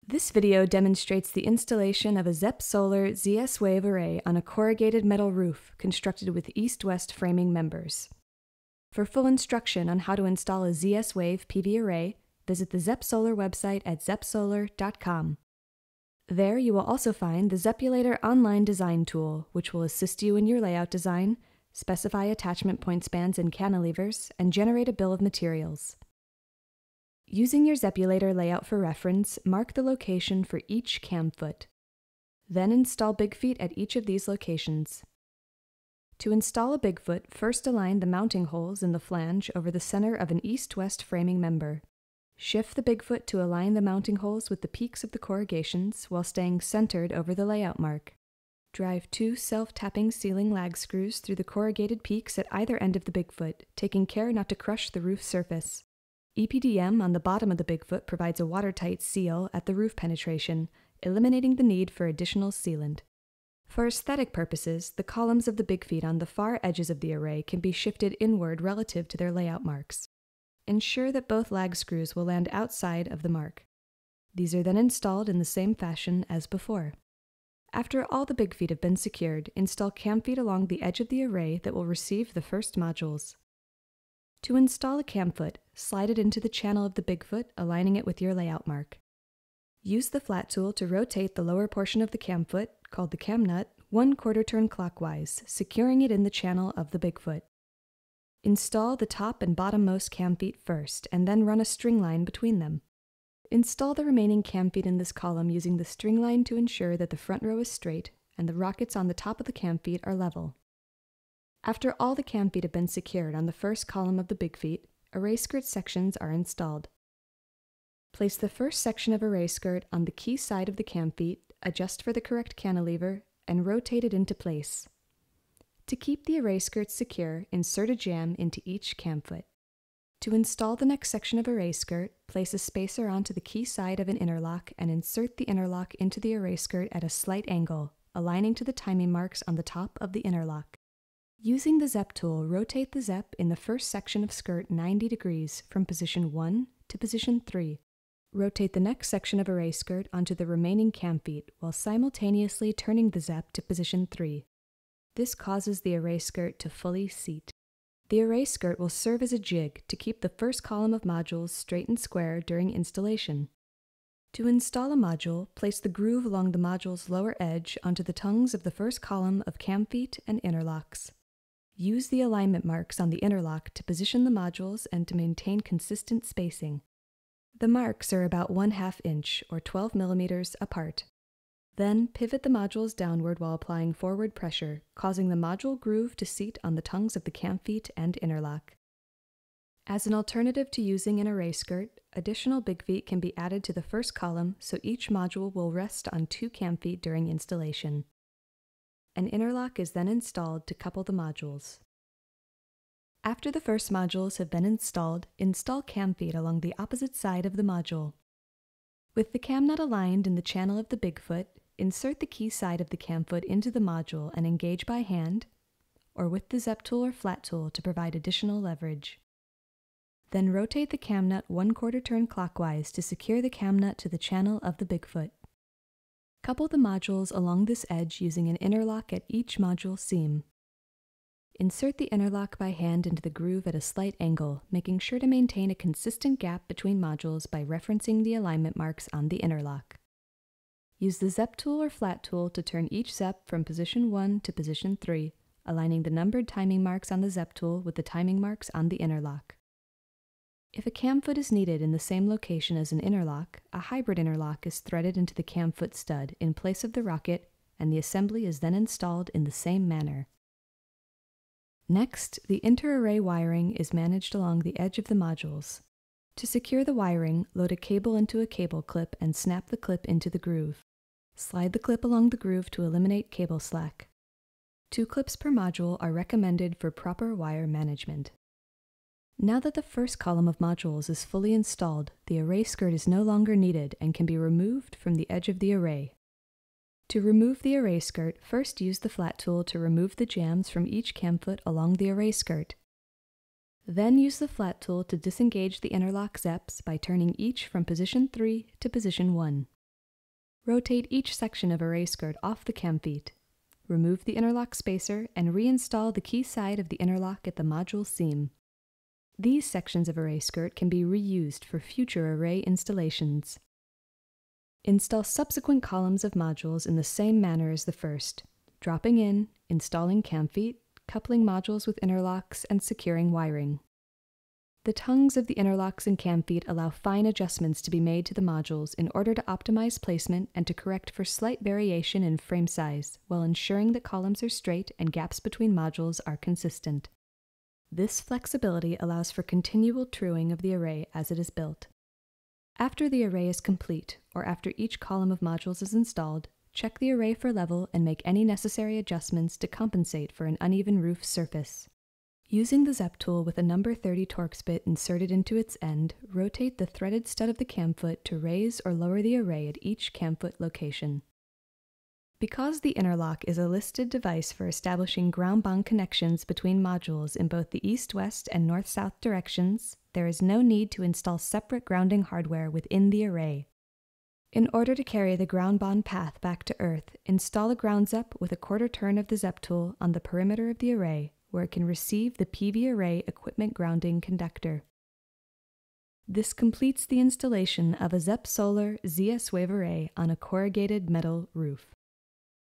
This video demonstrates the installation of a Zep Solar ZS Wave array on a corrugated metal roof constructed with east-west framing members. For full instruction on how to install a ZS Wave PV array, visit the Zep Solar website at zepsolar.com. There you will also find the Zepulator online design tool, which will assist you in your layout design, specify attachment point spans and cantilevers, and generate a bill of materials. Using your Zepulator layout for reference, mark the location for each cam foot. Then install big feet at each of these locations. To install a big foot, first align the mounting holes in the flange over the center of an east-west framing member. Shift the big foot to align the mounting holes with the peaks of the corrugations while staying centered over the layout mark. Drive 2 self-tapping ceiling lag screws through the corrugated peaks at either end of the big foot, taking care not to crush the roof surface. EPDM on the bottom of the big foot provides a watertight seal at the roof penetration, eliminating the need for additional sealant. For aesthetic purposes, the columns of the big feet on the far edges of the array can be shifted inward relative to their layout marks. Ensure that both lag screws will land outside of the mark. These are then installed in the same fashion as before. After all the big feet have been secured, install cam feet along the edge of the array that will receive the first modules. To install a cam foot, slide it into the channel of the big foot, aligning it with your layout mark. Use the flat tool to rotate the lower portion of the cam foot, called the cam nut, 1/4 turn clockwise, securing it in the channel of the big foot. Install the top and bottommost cam feet first, and then run a string line between them. Install the remaining cam feet in this column using the string line to ensure that the front row is straight and the rockets on the top of the cam feet are level. After all the cam feet have been secured on the first column of the big feet, array skirt sections are installed. Place the first section of array skirt on the key side of the cam feet, adjust for the correct cantilever, and rotate it into place. To keep the array skirts secure, insert a jamb into each cam foot. To install the next section of array skirt, place a spacer onto the key side of an interlock and insert the interlock into the array skirt at a slight angle, aligning to the timing marks on the top of the interlock. Using the Zep tool, rotate the Zep in the first section of skirt 90 degrees from position 1 to position 3. Rotate the next section of array skirt onto the remaining cam feet while simultaneously turning the Zep to position 3. This causes the array skirt to fully seat. The array skirt will serve as a jig to keep the first column of modules straight and square during installation. To install a module, place the groove along the module's lower edge onto the tongues of the first column of cam feet and interlocks. Use the alignment marks on the interlock to position the modules and to maintain consistent spacing. The marks are about 1/2 inch or 12 millimeters apart. Then pivot the modules downward while applying forward pressure, causing the module groove to seat on the tongues of the cam feet and interlock. As an alternative to using an array skirt, additional big feet can be added to the first column so each module will rest on 2 cam feet during installation. An interlock is then installed to couple the modules. After the first modules have been installed, install cam feet along the opposite side of the module. With the cam nut aligned in the channel of the big foot, insert the key side of the cam foot into the module and engage by hand, or with the Zep tool or flat tool to provide additional leverage. Then rotate the cam nut 1/4 turn clockwise to secure the cam nut to the channel of the big foot. Couple the modules along this edge using an interlock at each module seam. Insert the interlock by hand into the groove at a slight angle, making sure to maintain a consistent gap between modules by referencing the alignment marks on the interlock. Use the Zep tool or flat tool to turn each Zep from position 1 to position 3, aligning the numbered timing marks on the Zep tool with the timing marks on the interlock. If a cam foot is needed in the same location as an interlock, a hybrid interlock is threaded into the cam foot stud in place of the rocket, and the assembly is then installed in the same manner. Next, the inter-array wiring is managed along the edge of the modules. To secure the wiring, load a cable into a cable clip and snap the clip into the groove. Slide the clip along the groove to eliminate cable slack. 2 clips per module are recommended for proper wire management. Now that the first column of modules is fully installed, the array skirt is no longer needed and can be removed from the edge of the array. To remove the array skirt, first use the flat tool to remove the jambs from each cam foot along the array skirt. Then use the flat tool to disengage the interlock Zeps by turning each from position 3 to position 1. Rotate each section of array skirt off the cam feet. Remove the interlock spacer and reinstall the key side of the interlock at the module seam. These sections of array skirt can be reused for future array installations. Install subsequent columns of modules in the same manner as the first, dropping in, installing cam feet, coupling modules with interlocks, and securing wiring. The tongues of the interlocks and cam feet allow fine adjustments to be made to the modules in order to optimize placement and to correct for slight variation in frame size, while ensuring that columns are straight and gaps between modules are consistent. This flexibility allows for continual truing of the array as it is built. After the array is complete, or after each column of modules is installed, check the array for level and make any necessary adjustments to compensate for an uneven roof surface. Using the Zep tool with a number 30 Torx bit inserted into its end, rotate the threaded stud of the cam foot to raise or lower the array at each cam foot location. Because the interlock is a listed device for establishing ground bond connections between modules in both the east-west and north-south directions, there is no need to install separate grounding hardware within the array. In order to carry the ground bond path back to Earth, install a ground Zep with a quarter turn of the Zep tool on the perimeter of the array, where it can receive the PV array equipment grounding conductor. This completes the installation of a Zep Solar ZS Wave array on a corrugated metal roof.